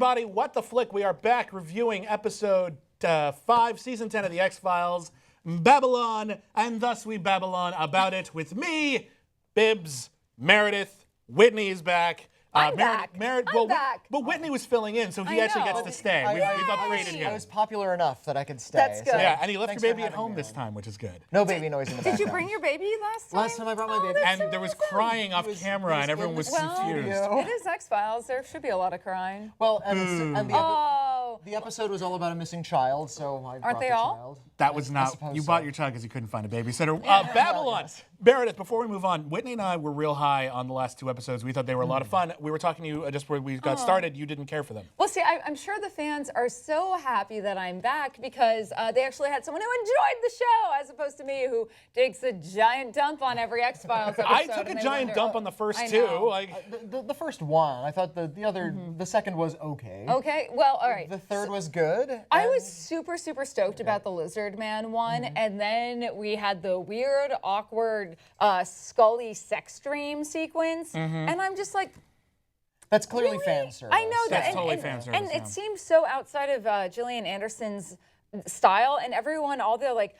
everybody. What the Flick? We are back reviewing episode 5, season 10 of The X-Files, Babylon, and thus we Babylon about it with me, Bibbs, Meredith, Witney is back. I'm back. I'm back. But Witney was filling in, so he actually gets to stay. We've upgraded him. I was popular enough that I could stay. That's good. So, yeah, and he left your baby at home this time, which is good. No baby noise in the background. Did you bring your baby last time? Last time I brought my baby. And there was crying off camera, and everyone was confused. It is X-Files. There should be a lot of crying. Well, and the episode was all about a missing child, so I brought the child. That was not. You bought your child because you couldn't find a babysitter. Babylon. Meredith, before we move on, Witney and I were real high on the last 2 episodes. We thought they were a lot of fun. We were talking to you just where we got started. You didn't care for them. Well, see, I'm sure the fans are so happy that I'm back because they actually had someone who enjoyed the show as opposed to me who takes a giant dump on every X-Files episode. I took a giant dump on the first 2. The first one, I thought the other, the second was okay. Okay, well, all right. The third was good. I was super, super stoked about the Lizard Man one, and then we had the weird, awkward Scully sex dream sequence, and I'm just like, that's clearly really? fan service. I know that. That's totally fan service. And it seems so outside of Gillian Anderson's style, and everyone, all the like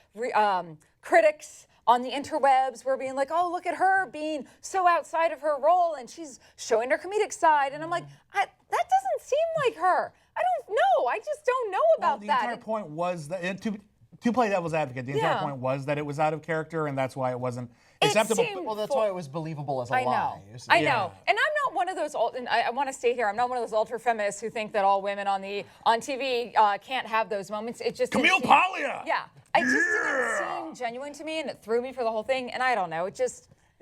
critics on the interwebs were being like, oh, look at her being so outside of her role, and she's showing her comedic side, and I'm like, that doesn't seem like her. I don't know. I just don't know about the that. entire point was that to play devil's advocate, the entire point was that it was out of character, and that's why it wasn't acceptable. Well, that's why it was believable as a lie. I know. And I'm not one of those, and I want to stay here, I'm not one of those ultra-feminists who think that all women on TV can't have those moments. It just Camille Paglia! Yeah. It just didn't seem genuine to me, and it threw me for the whole thing, and I don't know.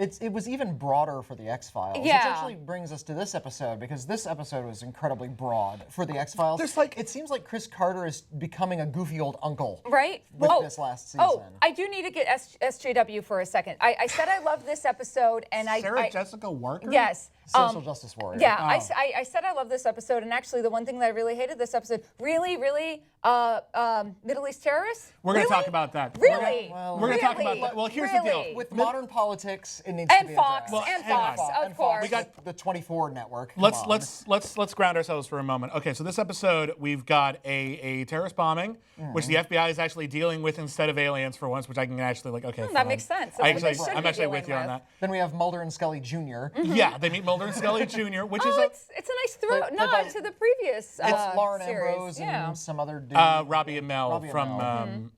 It was even broader for the X-Files, which actually brings us to this episode, because this episode was incredibly broad for the X-Files. It seems like Chris Carter is becoming a goofy old uncle. Right? With this last season. Oh, I do need to get SJW for a second. I said I love this episode, and Sarah Jessica Walker? Yes. Social justice warrior. Yeah, I said I love this episode, and actually the one thing that I really hated this episode, really, Middle East terrorists? We're going to talk about that. Really? We're going to talk about that. Well, here's the deal. With modern politics, it needs to be Fox, addressed. and Fox, of course. We got the 24 network. Let's ground ourselves for a moment. Okay, so this episode, we've got a terrorist bombing, which the FBI is actually dealing with instead of aliens for once, which I can actually that makes sense. I'm actually with you on that. Then we have Mulder and Scully Jr. Yeah, they meet Mulder and Scully Jr., which is it's a nice nod to the previous It's Lauren series. Ambrose and some other dude. Robbie and Mel from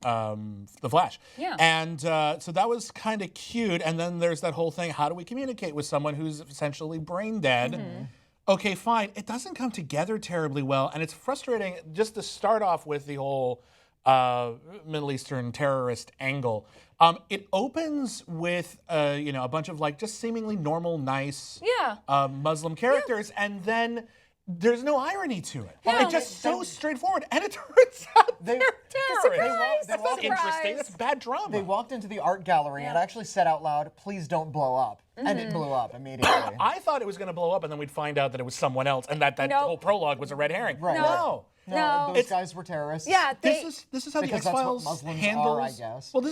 The Flash. Yeah. And so that was kind of cute. And then there's that whole thing, how do we communicate with someone who's essentially brain dead? Okay, fine. It doesn't come together terribly well, and it's frustrating just to start off with the whole Middle Eastern terrorist angle. It opens with a bunch of just seemingly normal, nice Muslim characters, and then there's no irony to it. Yeah. It's just so straightforward, and it turns out they're terrorists. Surprise! That's interesting. That's bad drama. They walked into the art gallery and actually said out loud, "Please don't blow up," and it blew up immediately. I thought it was going to blow up, and then we'd find out that it was someone else, and that whole prologue was a red herring. Right. No. Those guys were terrorists. Yeah, this is how the X-Files handles. I guess. Well,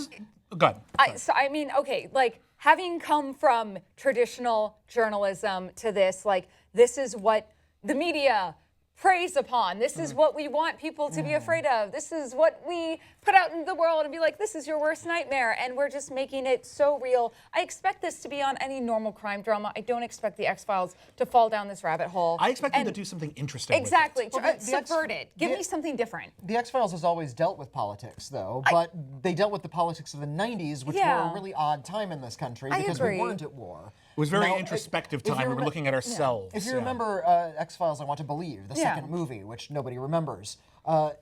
go ahead. Having come from traditional journalism to this, this is what the media preys upon. This is what we want people to be afraid of. This is what we put out in the world and be like, this is your worst nightmare. And we're just making it so real. I expect this to be on any normal crime drama. I don't expect the X-Files to fall down this rabbit hole. I expect them to do something interesting. Exactly. With it. Subvert it. Give me something different. The X-Files has always dealt with politics, though, but they dealt with the politics of the 90s, which were a really odd time in this country because we weren't at war. It was a very introspective time. We were looking at ourselves. If you remember X-Files, I Want to Believe, the second movie, which nobody remembers.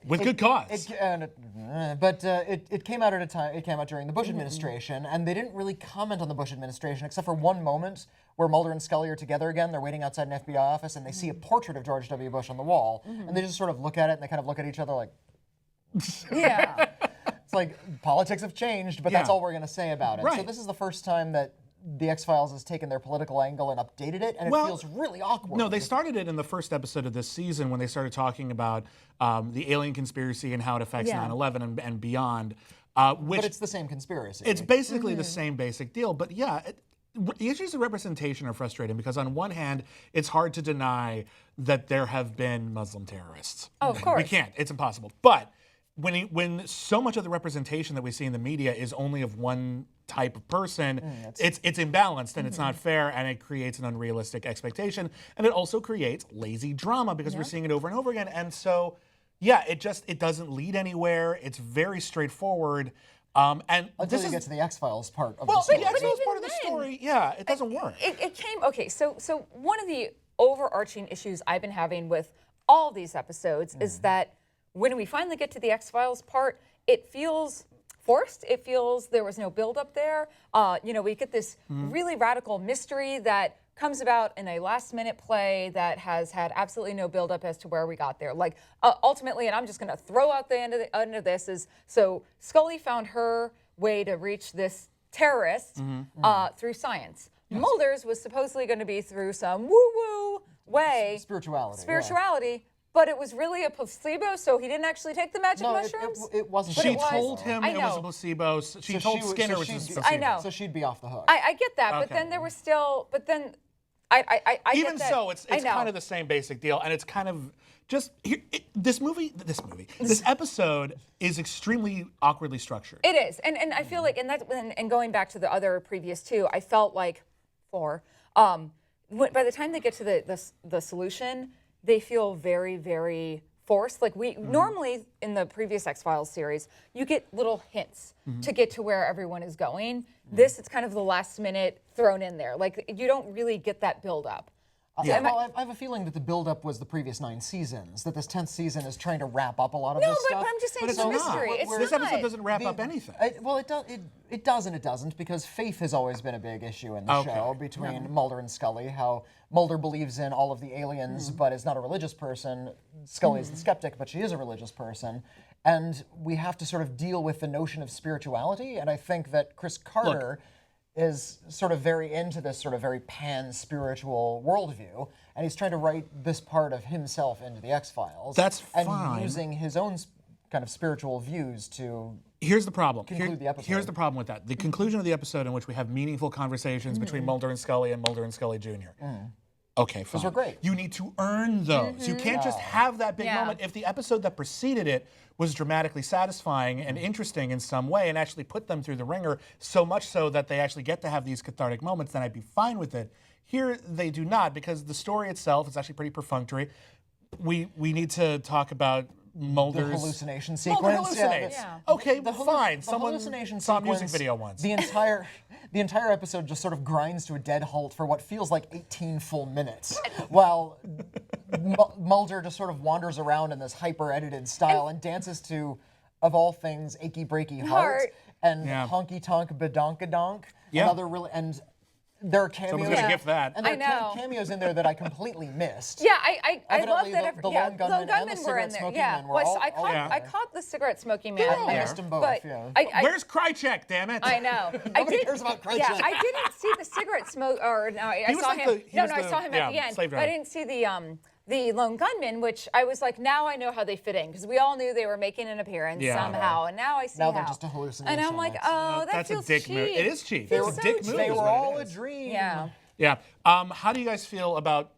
With good cause. It came out at a time. It came out during the Bush administration, and they didn't really comment on the Bush administration except for one moment where Mulder and Scully are together again. They're waiting outside an FBI office, and they see a portrait of George W. Bush on the wall, and they just sort of look at it, and they kind of look at each other like, yeah. It's like politics have changed, but that's all we're going to say about it. Right. So this is the first time that the X-Files has taken their political angle and updated it, and it feels really awkward. No, they started it in the first episode of this season when they started talking about the alien conspiracy and how it affects 9/11 and beyond. But it's the same conspiracy. It's basically the same basic deal. But the issues of representation are frustrating because on one hand, it's hard to deny that there have been Muslim terrorists. Oh, of course. We can't. It's impossible. But when so much of the representation that we see in the media is only of one type of person, it's imbalanced and it's not fair, and it creates an unrealistic expectation, and it also creates lazy drama because we're seeing it over and over again. And so, yeah, it doesn't lead anywhere. It's very straightforward. And Until this you is get to the X-Files part of the well, story. the X-Files even part of the then, story, yeah, it doesn't work. It came, okay, so one of the overarching issues I've been having with all these episodes is that when we finally get to the X-Files part, it feels forced. It feels there was no build-up there. We get this really radical mystery that comes about in a last-minute play that has had absolutely no build-up as to where we got there. Like, ultimately, and I'm just going to throw out the end of this, is so Scully found her way to reach this terrorist through science. Mulder's was supposedly going to be through some woo-woo way. Spirituality. But it was really a placebo, so he didn't actually take the magic No, mushrooms? it wasn't. She it was. told him I it was a know. placebo. She So told she would- Skinner so it was a she'd- placebo. I know. So she'd be off the hook. I get that, but Okay. then there was still, but then I Even get that. so, it's I know. kind of the same basic deal, and it's kind of just this episode is extremely awkwardly structured. It is, and I feel like, and going back to the other previous two, I felt like by the time they get to the solution, they feel very, very forced. Like we normally in the previous X-Files series, you get little hints to get to where everyone is going. This, it's kind of the last minute thrown in there. Like you don't really get that build up. Well, I have a feeling that the build-up was the previous 9 seasons, that this 10th season is trying to wrap up a lot of No, this but stuff. I'm just saying But it's it's a not. mystery. It's This not. episode doesn't wrap up anything. It does and it doesn't, because faith has always been a big issue in the show between Mulder and Scully, how Mulder believes in all of the aliens but is not a religious person. Scully is the skeptic, but she is a religious person. And we have to sort of deal with the notion of spirituality, and I think that Chris Carter is sort of very into this sort of very pan-spiritual worldview, and he's trying to write this part of himself into the X-Files. That's and fine. using his own kind of spiritual views to Here's the problem. conclude the episode. Here's the problem with that. The conclusion of the episode in which we have meaningful conversations between Mulder and Scully Jr. Okay, fine. Those were great. You need to earn those. You can't just have that big Yeah. moment. If the episode that preceded it was dramatically satisfying and interesting in some way and actually put them through the ringer, so much so that they actually get to have these cathartic moments, then I'd be fine with it. Here, they do not, because the story itself is actually pretty perfunctory. We need to talk about Mulder's the hallucination Mulder sequence. hallucinates. Yeah. Okay, The fine. The Someone hallucination saw a sequence, music video once. The entire episode just sort of grinds to a dead halt for what feels like 18 full minutes, while Mulder just sort of wanders around in this hyper-edited style and dances to, of all things, Achy Breaky Heart and Yeah. Honky Tonk Badonkadonk. Yeah. Another really, and there are cameos. Someone's gonna gift that. And there I know. are cameos in there that I completely missed. Yeah, I love Evidently, that. the lone gunman and the were in cigarette there. smoking Yeah, man were well, all- I all caught, in I there. caught the cigarette smoking man. They're all in there. there, I missed them both, but yeah. Where's Krychek, damn it? I know. Nobody cares about Krychek. Yeah, I didn't see the cigarette smoke. Or no, I was saw like him. he was I the- saw him at the end. slave But I driver. didn't see the lone gunman, which I was like, now I know how they fit in, because we all knew they were making an appearance Yeah. somehow, and now I see Now how. they're just a hallucination. And I'm like, That's- oh, that That's feels a dick cheap. move. It is cheap. Feels It's a so dick cheap. move. They is were what it all a is. dream. Yeah. Yeah. How do you guys feel about,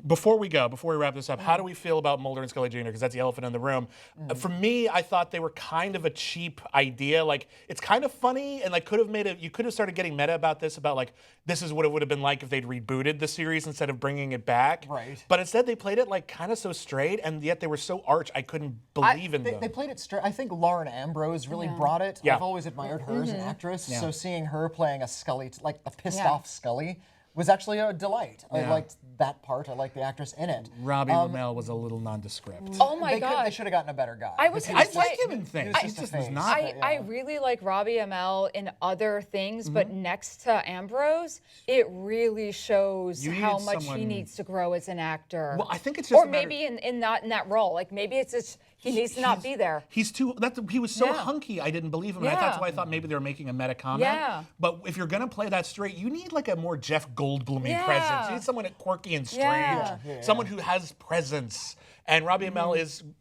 before we wrap this up, how do we feel about Mulder and Scully Jr.? Because that's the elephant in the room. For me, I thought they were kind of a cheap idea. Like, it's kind of funny, and like you could have started getting meta about this, about like, this is what it would have been like if they'd rebooted the series instead of bringing it back. Right. But instead, they played it like kind of so straight, and yet they were so arch, I couldn't believe in them. They played it straight. I think Lauren Ambrose really brought it. Yeah. I've always admired her as an actress. Yeah. So seeing her playing a Scully, like the pissed off Scully, was actually a delight. I Yeah. liked that part. I liked the actress in it. Robbie Ramel was a little nondescript. Oh my They gosh. should have gotten a better guy. I was- He I just- like him in things. he He was just a was face. not. I really like Robbie Amell in other things, but next to Ambrose, it really shows You how needed much he someone- neast to grow as an actor. Well, I think it's just or a matter- maybe in that role. Like maybe it's just He needs to not be there. He was so Yeah. hunky, I didn't believe him. And Yeah. that's why I thought maybe they were making a meta comment. Yeah. But if you're going to play that straight, you need like a more Jeff Goldblum-y Yeah. presence. You need someone quirky and strange. Yeah. Someone who has presence. And Robbie Amell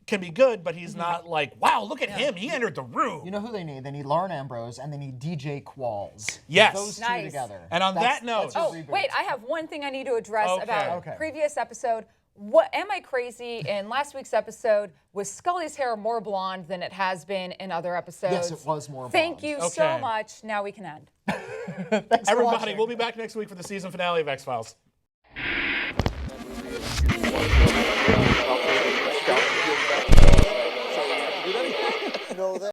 can be good, but he's not like, wow, look at him. He entered the room. You know who they need? They need Lauren Ambrose and they need DJ Qualls. Yes. Those two Nice. together. And on that note- that's your Oh, reboot. wait, I have one thing I need to address Okay. about Okay. previous episode. What am I crazy? In last week's episode, was Scully's hair more blonde than it has been in other episodes? Yes, it was more Thank blonde. you so Okay. much. Now we can end. Thanks for Everybody, watching. we'll be back next week for the season finale of X-Files.